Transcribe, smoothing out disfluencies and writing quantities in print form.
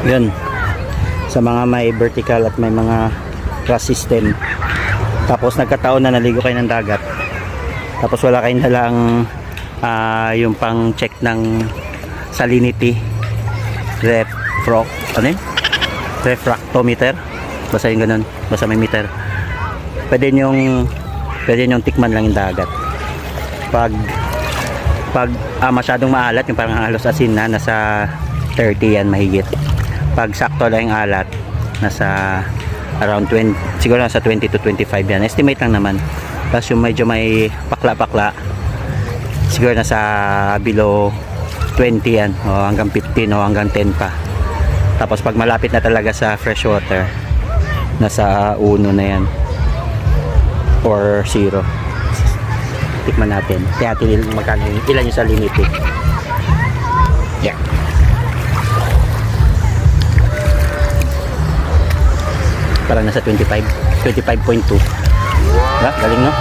Yun, sa mga may vertical at may mga cross system. Tapos nagkataon na naligo kayo ng dagat, tapos wala kayong dalang yung pang check ng salinity refractometer, basta yung ganun, basta may meter. Pwede nyong tikman lang yung dagat. Pag masyadong maalat, yung parang halos asin na, nasa 30 yan mahigit. Pag sakto lang yung alat, nasa around 20, siguro nasa 20 to 25 yan, estimate lang naman. Tapos yung medyo may pakla-pakla, siguro nasa below 20 yan, o hanggang 15 o hanggang 10 pa. Tapos pag malapit na talaga sa fresh water, nasa 1 na yan or 0. Tikman natin, tiyatin magkano, ilan yung salinity. Yeah. Parang nasa 25.2. Diba? Galing, no?